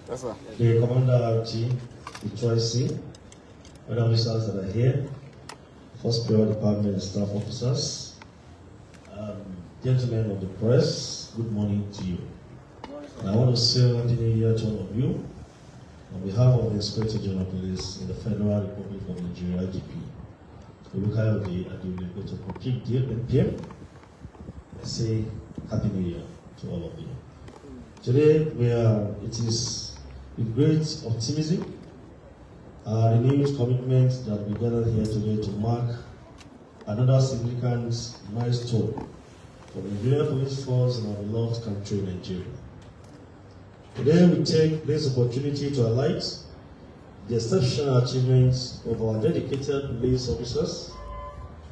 Yes, sir. The Commander RT, the Troy other officers that are here, First Bureau Department staff officers, gentlemen of the press, good morning to you. And I want to say Happy New Year to all of you on behalf of the Inspector General of Police in the Federal Republic of Nigeria, IGP. Olukayode Adeolegoto PM. I say Happy New Year to all of you. Today it is with great optimism, renewed commitment that we gathered here today to mark another significant milestone for the Nigerian Police Force and our beloved country, Nigeria. Today we take this opportunity to highlight the exceptional achievements of our dedicated police officers,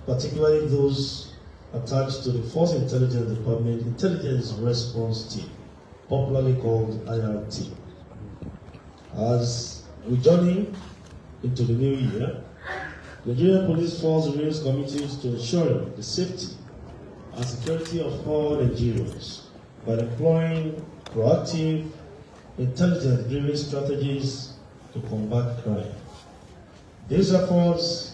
particularly those attached to the Force Intelligence Department Intelligence Response Team, popularly called IRT. As we journey into the new year, the Nigerian Police Force remains committed to ensuring the safety and security of all Nigerians by deploying proactive, intelligence-driven strategies to combat crime. These efforts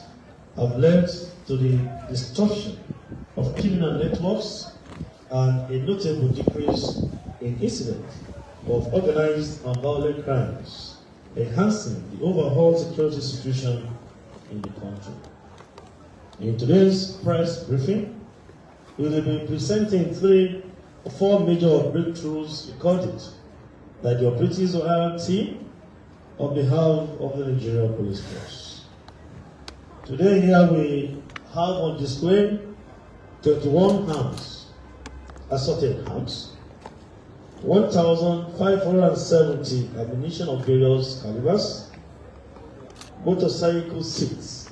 have led to the destruction of criminal networks and a notable decrease in incidents of organized and violent crimes, enhancing the overall security situation in the country. In today's press briefing, we will be presenting 3 or 4 major breakthroughs recorded by the operatives of IRT on behalf of the Nigerian Police Force. Today here we have on display 21 arms, assorted arms, 1,570 ammunition of various calibers, motorcycle seats.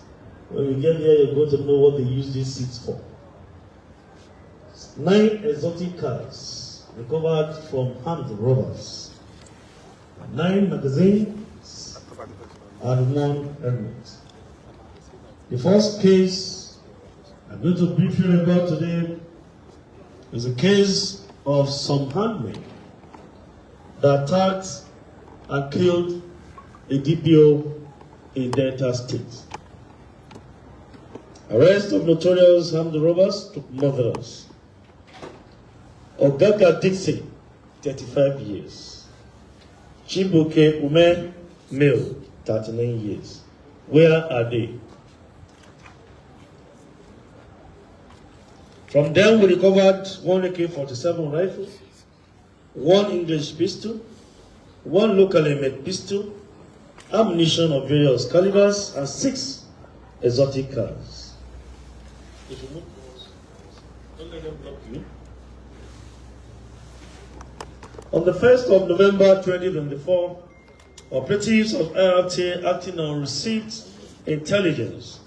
When you get here, you're going to know what they use these seats for. 9 exotic cars recovered from armed robbers, 9 magazines, and 1 helmet. The first case I'm going to brief you about today is a case of some handmen that attacked and killed a DPO in Delta State. Arrest of notorious armed robbers took murderers. Ogaga Dixon, 35 years. Chibuke Ume, male, 39 years. Where are they? From them, we recovered 1 AK-47 rifle, 1 English pistol, 1 locally made pistol, ammunition of various calibers, and 6 exotic cars. If you move close, don't let them block you. On the 1st of November 2024, operatives of IRT acting on received intelligence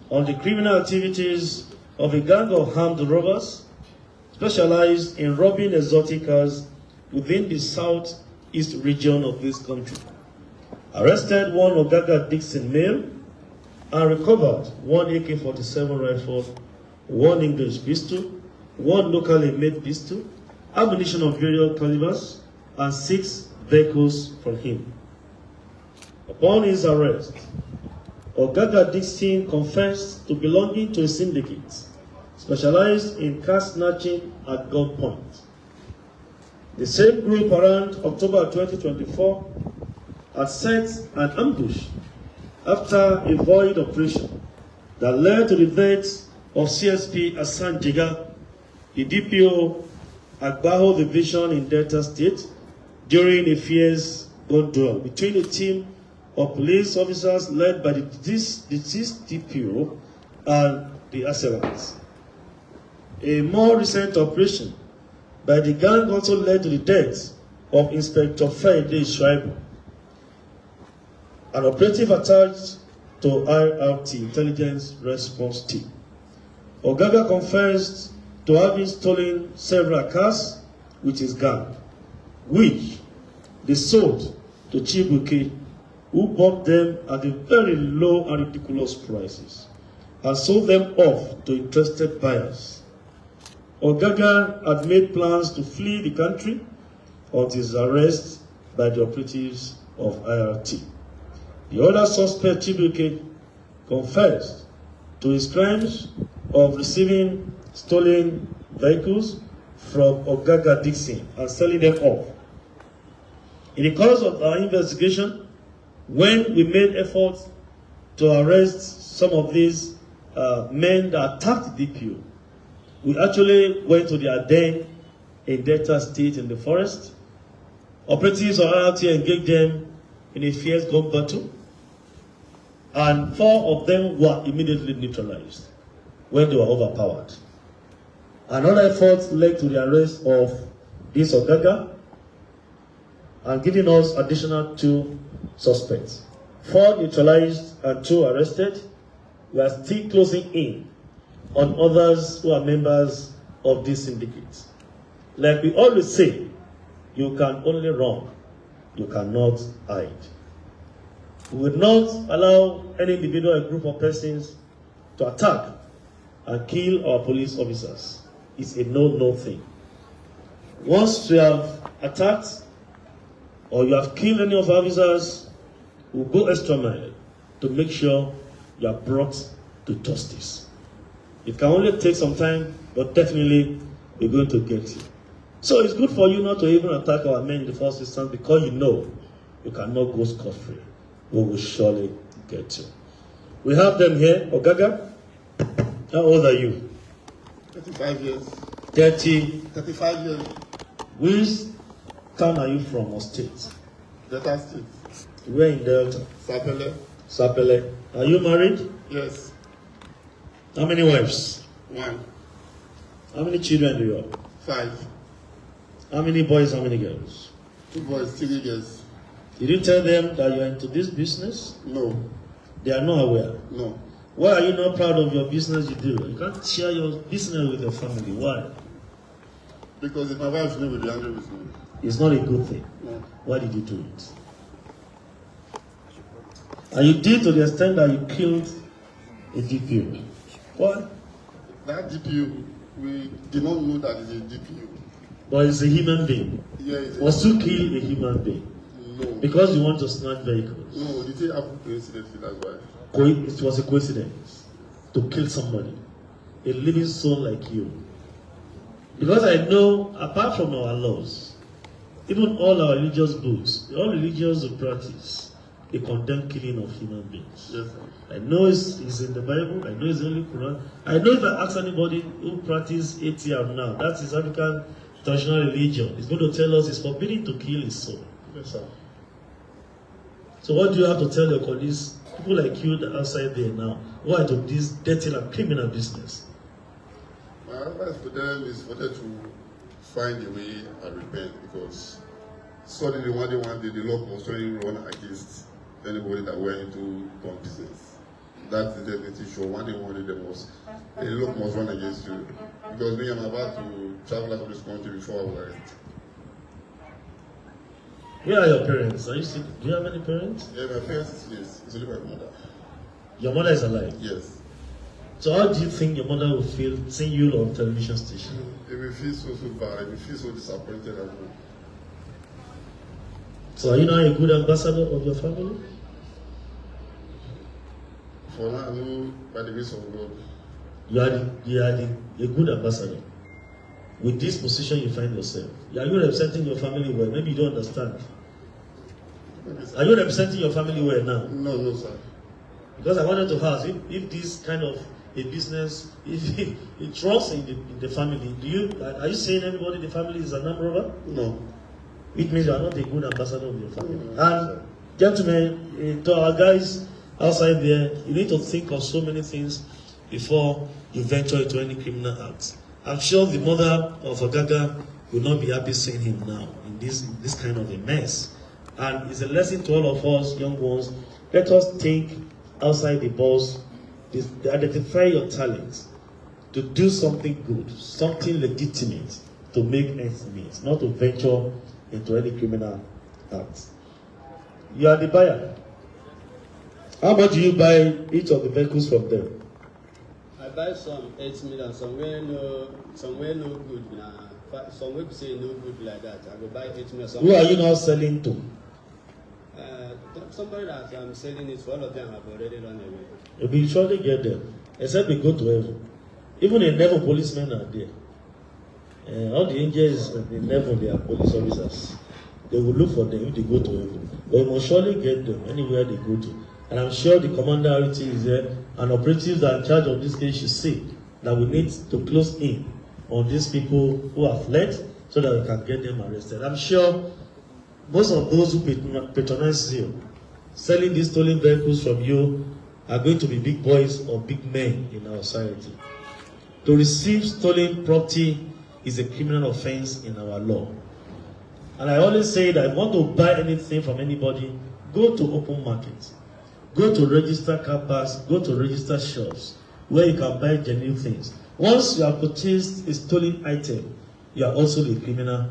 on the criminal activities of a gang of armed robbers specialized in robbing exotic cars within the southeast region of this country, arrested 1 Ogaga Dixon male and recovered 1 AK-47 rifle, 1 English pistol, 1 locally made pistol, ammunition of various calibers, and 6 vehicles from him. Upon his arrest, Ogaga Dixon confessed to belonging to a syndicate specialized in car snatching at gunpoint. The same group around October 2024 had set an ambush after a void operation that led to the death of CSP Hassan Jiga, the DPO Agbaho Division in Delta State, during a fierce gun duel between a team of police officers led by the deceased DPO and the assailants. A more recent operation by the gang also led to the death of Inspector Friday Schreiber, an operative attached to IRT Intelligence Response Team. Ogaga confessed to having stolen several cars with his gang, which they sold to Chibuke, who bought them at a very low and ridiculous prices and sold them off to interested buyers. Ogaga had made plans to flee the country until his arrest by the operatives of IRT. The other suspect, Chibuike, confessed to his crimes of receiving stolen vehicles from Ogaga Dixon and selling them off. In the course of our investigation, when we made efforts to arrest some of these men that attacked DPO, we actually went to their den in Delta State in the forest. Operatives of IRT engaged them in a fierce gun battle, and 4 of them were immediately neutralized when they were overpowered. Another effort led to the arrest of this Ogaga and giving us additional 2 suspects. 4 neutralized and 2 arrested. We are still closing in on others who are members of this syndicate. Like we always say, you can only run, you cannot hide. We will not allow any individual or group of persons to attack and kill our police officers. It's a no-no thing. Once you have attacked or you have killed any of our officers, we'll go extra mile to make sure you are brought to justice. It can only take some time, but definitely we're going to get you. So it's good for you not to even attack our men in the first instance, because you know you cannot go scot-free. We will surely get you. We have them here. Ogaga, how old are you? 35 years. 35 years. Which town are you from or state? Delta State. Where in Delta? Sapele. Sapele. Are you married? Yes. How many wives? 1. How many children do you have? 5. How many boys, how many girls? 2 boys, 3 girls. Did you tell them that you are into this business? No. They are not aware? No. Why are you not proud of your business you do? You can't share your business with your family. Why? Because if my wife knew, we'd be angry with me. It's not a good thing. No. Why did you do it? And you did to the extent that you killed a DPO. Why? That DPO, we did not know that it's a DPO. But it's a human being. Yeah, it's Was to kill a human being? No. Because you want to snatch vehicles? No, it didn't happen coincidentally, that's why. It was a coincidence to kill somebody, a living soul like you. Because I know, apart from our laws, even all our religious books, all religions of practice, they condemn killing of human beings. Yes, sir. I know it's in the Bible, I know it's in the Quran. I know if I ask anybody who practices ATR now, that is African traditional religion, it's going to tell us it's forbidden to kill his soul. Yes, sir. So what do you have to tell your colleagues, people like you that are outside there now, who are to this dirty and criminal business? My advice for them is for them to find a way and repent, because suddenly one day the law must really run against anybody that went into gun business. That is definitely sure. One day the law must run against you. Because me, I'm about to travel out of this country before I will arrest. Where are your parents? Are you still, do you have any parents? Yeah, my parents, yes. It's only my mother. Your mother is alive? Yes. So how do you think your mother will feel seeing you on television station? It will feel so bad. It will feel so disappointed as well. So are you now a good ambassador of your family? For now, I know by the grace of God. You are a good ambassador. With this position you find yourself. Are you representing your family well? Maybe you don't understand. Are you representing your family well now? No, sir. Because I wanted to ask, if this kind of a business, if it trusts in the family, are you saying everybody in the family is an armed robber? No. It means you are not a good ambassador of your family. And gentlemen, to our guys outside there, you need to think of so many things before you venture into any criminal acts. I'm sure the mother of Ogaga will not be happy seeing him now in this kind of a mess. And it's a lesson to all of us, young ones. Let us think outside the box, identify your talents, to do something good, something legitimate, to make ends meet, not to venture into any criminal acts. You are the buyer. How much do you buy each of the vehicles from them? I buy some 8 million, somewhere no good. Somewhere we say no good like that. I go buy 8 million. Who are you now selling to? somebody that I'm selling it for, all of them have already run away. You will surely get them, except they go to heaven. Even in heaven, policemen are there. All the angels in heaven, they are police officers. They will look for them if they go to heaven. But you must surely get them anywhere they go to. And I'm sure the commander RT is there, and operatives that are in charge of this case should see that we need to close in on these people who have fled so that we can get them arrested. I'm sure most of those who patronize you, selling these stolen vehicles from you, are going to be big boys or big men in our society. To receive stolen property is a criminal offense in our law. And I always say that if you want to buy anything from anybody, go to open market. Go to register car parks, go to register shops where you can buy genuine things. Once you have purchased a stolen item, you are also a criminal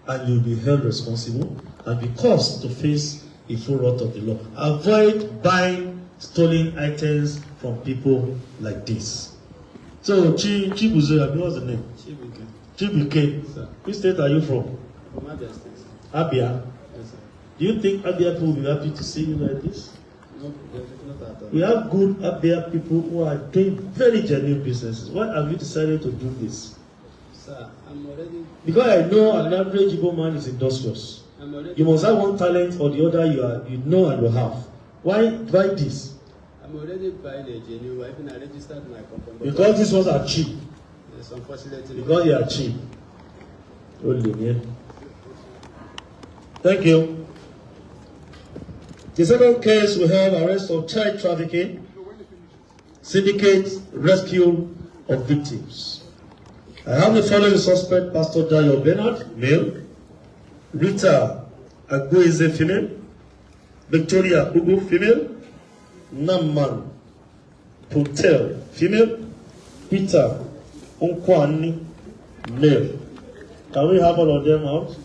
and you will be held responsible and be caused to face a full wrath of the law. Avoid buying stolen items from people like this. So, Chibuzo, what's the name? Chibuke. Sir. Which state are you from? From Abia State. Abia. Yes, sir. Do you think Abia people will be happy to see you like this? No, not at all. We have good Abia people who are doing very genuine businesses. Why have you decided to do this? Sir, I'm already. Because I know an average Igbo man is industrious. I'm already. You must have one talent or the other you know and you have. Why this? I'm already buying a genuine wife and I registered my company. Because these ones are cheap. Yes, unfortunately. Because they are cheap. Only, yeah. Thank you. The second case we have arrest of child trafficking, syndicate rescue of victims. I have the following suspect: Pastor Dayo Bernard, male; Rita Agboeze, female; Victoria Ugu, female; Namman Putel, female; Peter Unkwani, male. Can we have all of them out?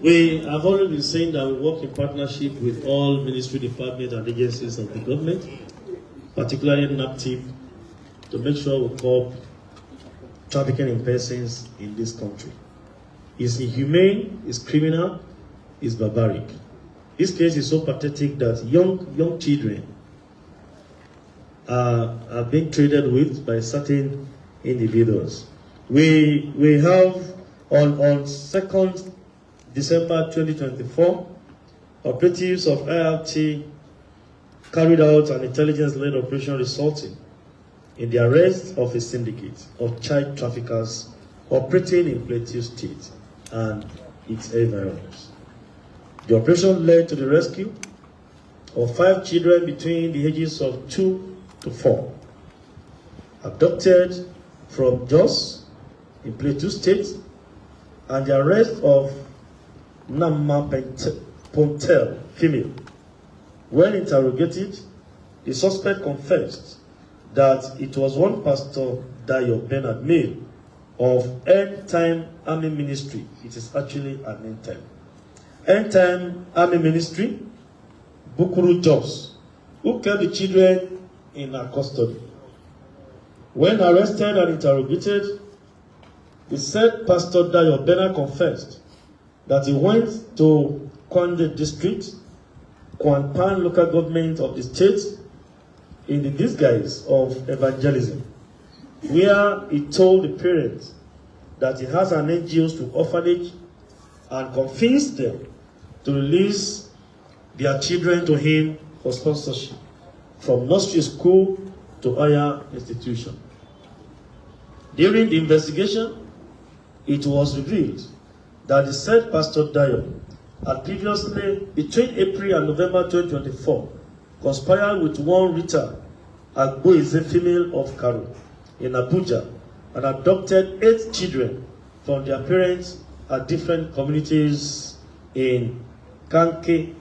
We have already been saying that we work in partnership with all ministry departments and agencies of the government, particularly NAPTIP, to make sure we curb trafficking in persons in this country. It's inhumane, it's criminal, it's barbaric. This case is so pathetic that young children are being traded with by certain individuals. We have on 2nd December 2024, operatives of IRT carried out an intelligence-led operation resulting in the arrest of a syndicate of child traffickers operating in Plateau State and its environs. The operation led to the rescue of 5 children between the ages of 2 to 4, abducted from Jos in Plateau State, and the arrest of Namma Pontel, female. When interrogated, the suspect confessed that it was one Pastor Dayo Bernard, male, of End Time Army Ministry. It is actually an End Time. End Time Army Ministry, Bukuru Jos, who kept the children in her custody. When arrested and interrogated, the said Pastor Dayo Bernard confessed that he went to Kwande District, Kwanpan local government of the state, in the disguise of evangelism, where he told the parents that he has an NGO to orphanage and convinced them to release their children to him for sponsorship from nursery school to higher institution. During the investigation, it was revealed that the said Pastor Dayo had previously, between April and November 2024, conspired with one Rita Agbo is a female of Karu in Abuja and adopted 8 children from their parents at different communities in Kanke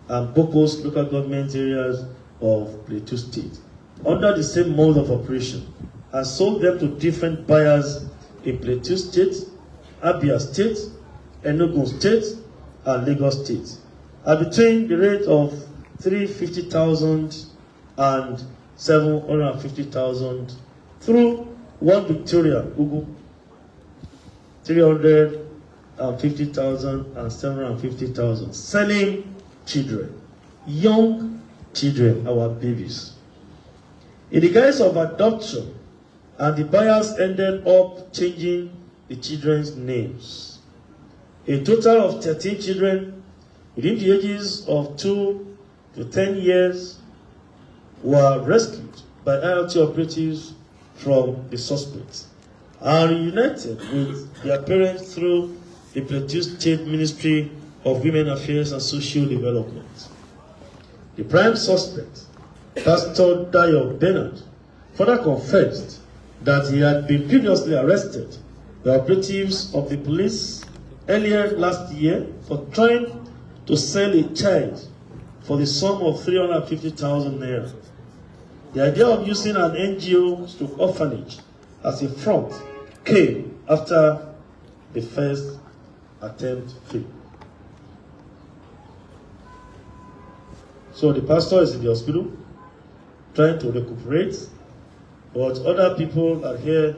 and Bokos local government areas of Plateau State under the same mode of operation and sold them to different buyers in Plateau State, Abia State, Enugu State, and Lagos State at between the rate of 350,000 and 750,000 through one Victoria Ugu 350,000 and 750,000 selling children, young children, our babies, in the guise of adoption, and the buyers ended up changing the children's names. A total of 13 children within the ages of 2 to 10 years were rescued by ILT operatives from the suspects and reunited with their parents through the Plateau State Ministry of Women Affairs and Social Development. The prime suspect, Pastor Dayo Bernard, further confessed that he had been previously arrested by operatives of the police earlier last year for trying to sell a child for the sum of 350,000 naira. The idea of using an NGO/orphanage as a front came after the first attempt failed. So the pastor is in the hospital trying to recuperate, but other people are here.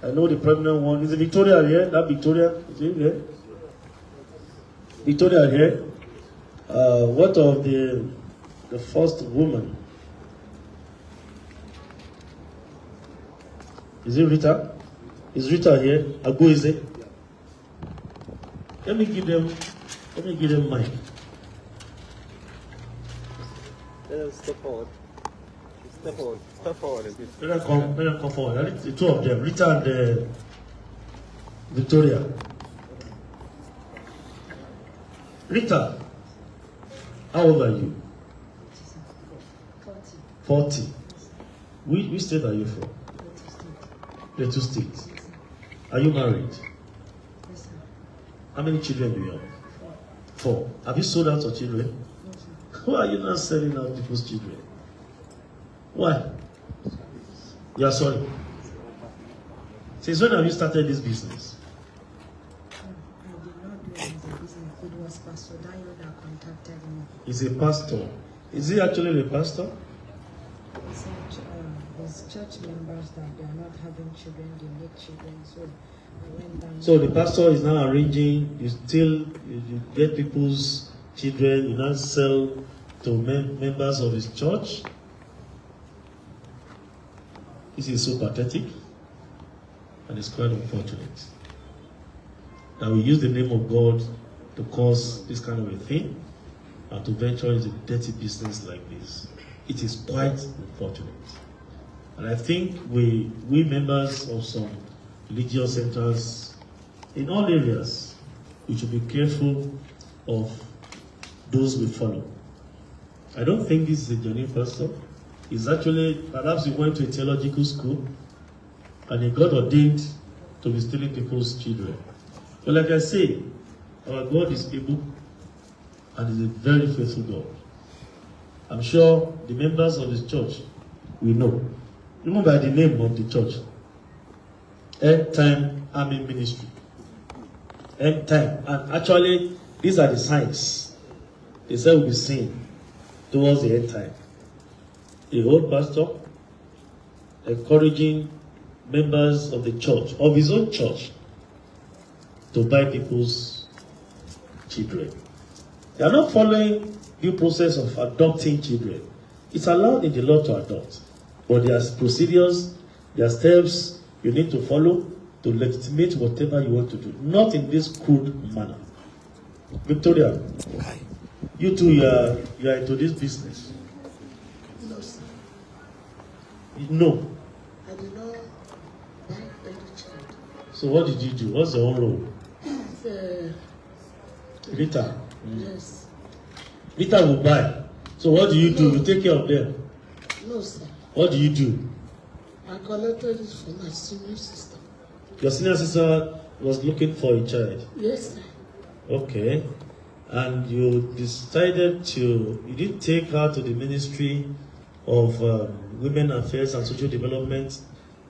I know the pregnant one. Is it Victoria here? That Victoria? Is it here? Victoria here? What of the first woman? Is it Rita? Is Rita here? Agbo is it? Let me give them mic. Step forward. Step forward. Step forward a bit. Let them come forward. I think the two of them, Rita and Victoria. Rita, how old are you? 40. Which state are you from? Plateau State. Are you married? Yes, sir. How many children do you have? 4. Have you sold out your children? No, sir. Why are you not selling out people's children? Why? You are sorry. Since when have you started this business? I did not do it as a business. It was Pastor Dayo that contacted me. He's a pastor. Is he actually a pastor? He said his church members that they are not having children, they need children. So I went down. So the pastor is now arranging, you get people's children, you now sell to members of his church. This is so pathetic and it's quite unfortunate that we use the name of God to cause this kind of a thing and to venture into dirty business like this. It is quite unfortunate. And I think we members of some religious centers in all areas, we should be careful of those we follow. I don't think this is a genuine pastor. He's actually, perhaps he went to a theological school and he got ordained to be stealing people's children. But like I say, our God is able and is a very faithful God. I'm sure the members of his church will know, even by the name of the church, End Time Army Ministry. End time. And actually, these are the signs they say will be seen towards the end time. A old pastor encouraging members of the church, of his own church, to buy people's children. They are not following due process of adopting children. It's allowed in the law to adopt, but there are procedures, there are steps you need to follow to legitimate whatever you want to do, not in this crude manner. Victoria, you too, you are into this business. No, sir. No. I did not buy any child. So what did you do? What's your own role? Rita. Yes. Rita will buy. So what do? You take care of them. No, sir. What do you do? I collected it from my senior sister. Your senior sister was looking for a child. Yes, sir. Okay. And you decided you didn't take her to the Ministry of Women Affairs and Social Development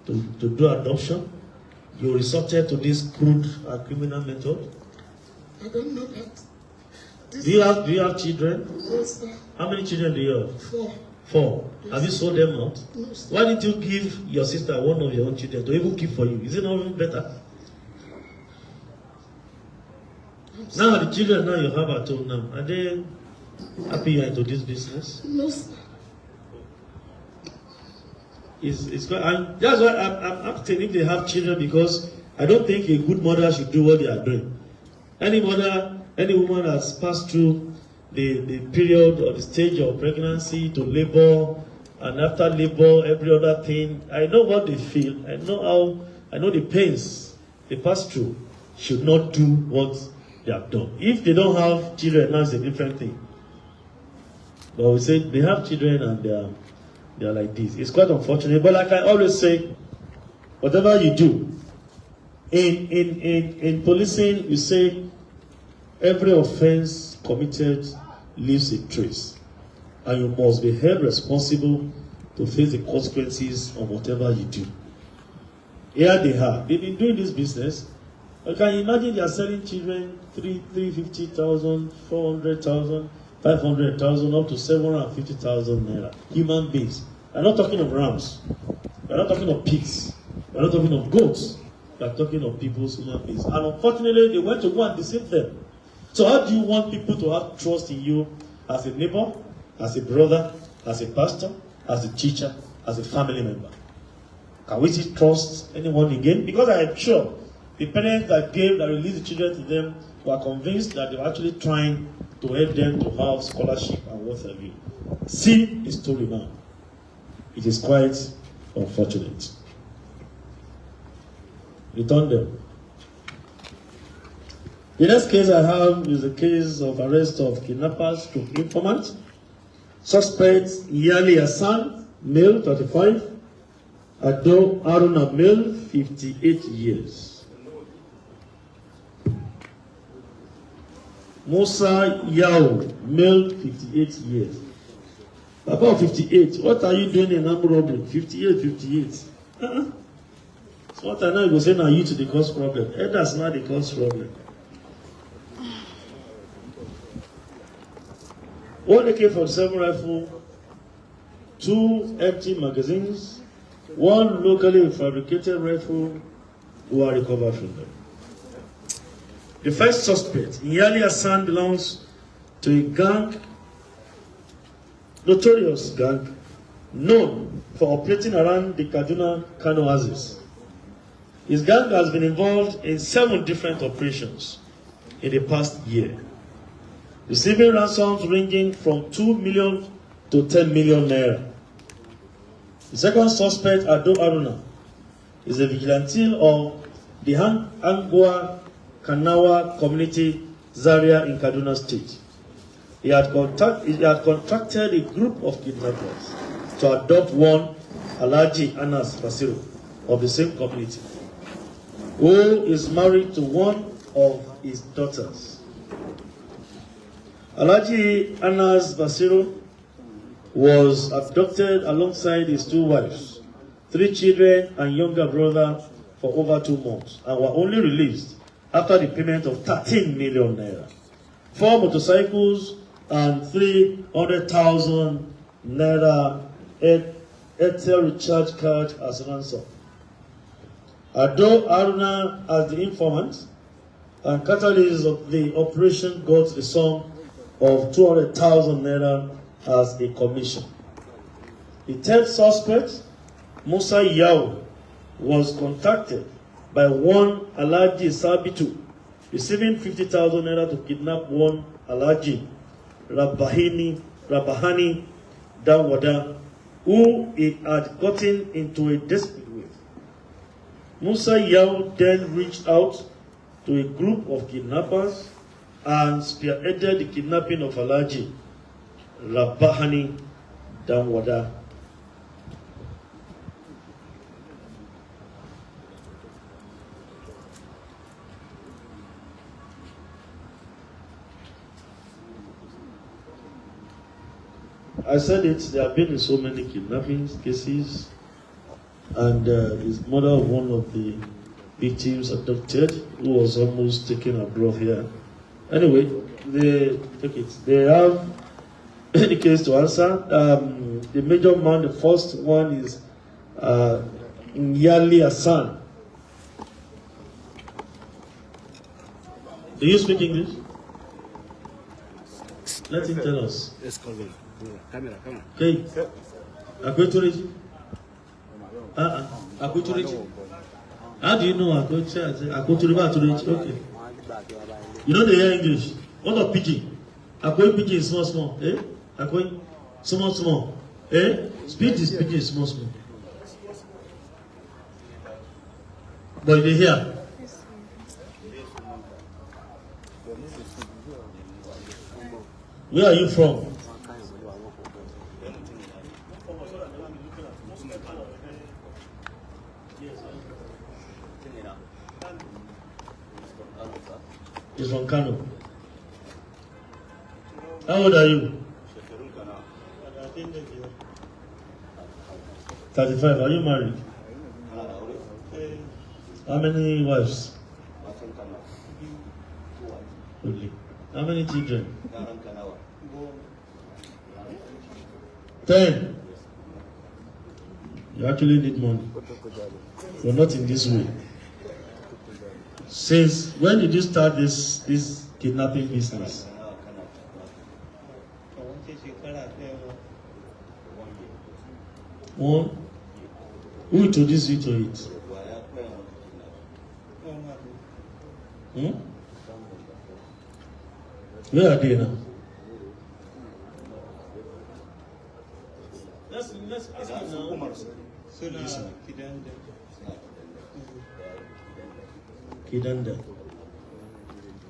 to do adoption. You resorted to this crude and criminal method. I don't know that. Do you have children? Yes, sir. How many children do you have? 4. 4. Yes. Have you sold them out? No, sir. Why didn't you give your sister one of your own children to even keep for you? Is it not even better? Now the children now you have at home now, are they happy you are into this business? No, sir. It's quite, and that's why I'm asking if they have children, because I don't think a good mother should do what they are doing. Any mother, any woman that's passed through the period or the stage of pregnancy to labor, and after labor, every other thing, I know what they feel. I know the pains they pass through. Should not do what they have done. If they don't have children, now it's a different thing. But we say they have children and they are like this. It's quite unfortunate. But like I always say, whatever you do, in policing, you say every offense committed leaves a trace, and you must be held responsible to face the consequences of whatever you do. Here they are. They've been doing this business. You can imagine they are selling children 350,000, 400,000, 500,000, up to 750,000 naira. Human beings. We're not talking of rams. We're not talking of pigs. We're not talking of goats. We're talking of people's human beings. And unfortunately, they went to go and deceive them. So how do you want people to have trust in you as a neighbor, as a brother, as a pastor, as a teacher, as a family member? Can we still trust anyone again? Because I am sure the parents that released the children to them were convinced that they were actually trying to help them to have scholarship and what have you. See the story now. It is quite unfortunate. Return them. The next case I have is the case of arrest of kidnappers to informant. Suspect Yali Hassan, male, 35. Ado Aruna, male, 58 years. Musa Yao, male, 58 years. About 58. What are you doing in armed robbery? 58. So what I know you go say now you to the cause problem. That's not the cause problem. One AK-47 rifle, 2 empty magazines, 1 locally fabricated rifle were recovered from them. The first suspect, Yali Hassan, belongs to a gang, notorious gang, known for operating around the Kaduna Kano oasis. His gang has been involved in 7 different operations in the past year, receiving ransoms ranging from 2 million to 10 million naira. The second suspect, Ado Aruna, is a vigilante of the Angwa Kanawa community, Zaria in Kaduna State. He had contracted a group of kidnappers to adopt one Alhaji Anas Basiru of the same community, who is married to one of his daughters. Alhaji Anas Basiru was abducted alongside his 2 wives, 3 children and younger brother for over 2 months, and were only released after the payment of 13 million naira, 4 motorcycles and 300,000 naira Airtel recharge card as ransom. Ado Aruna, as the informant and catalyst of the operation, got the sum of 200,000 naira as a commission. The third suspect, Musa Yao, was contacted by one Alhaji Sabitu, receiving 50,000 naira to kidnap one Alhaji Rabahani Dawada, who he had gotten into a dispute with. Musa Yao then reached out to a group of kidnappers and spearheaded the kidnapping of Alhaji Rabahani Dawada I said it, there have been so many kidnapping cases, and his mother of one of the victims abducted, who was almost taken abroad here. Anyway, they take it. They have any case to answer. The major man, the first one is Nyali Hassan. Do you speak English? Let him tell us. Let's call him. Camera. Okay. Akwetureji? Akwetureji? How do you know Akwetureji? Okay. You know they hear English. What of pidgin? Akwe pidgin is small. Eh? Akwe small. Eh? Speed is pidgin small. But they hear. Where are you from? He's from Kano. How old are you? 35. Are you married? How many wives? Only. How many children? 10. You actually need money. But not in this way. Since when did you start this kidnapping business? One. Who introduced you to it? Where are they now? Let's Kidanda.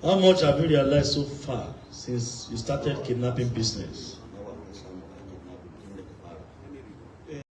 How much have you realized so far since you started kidnapping business?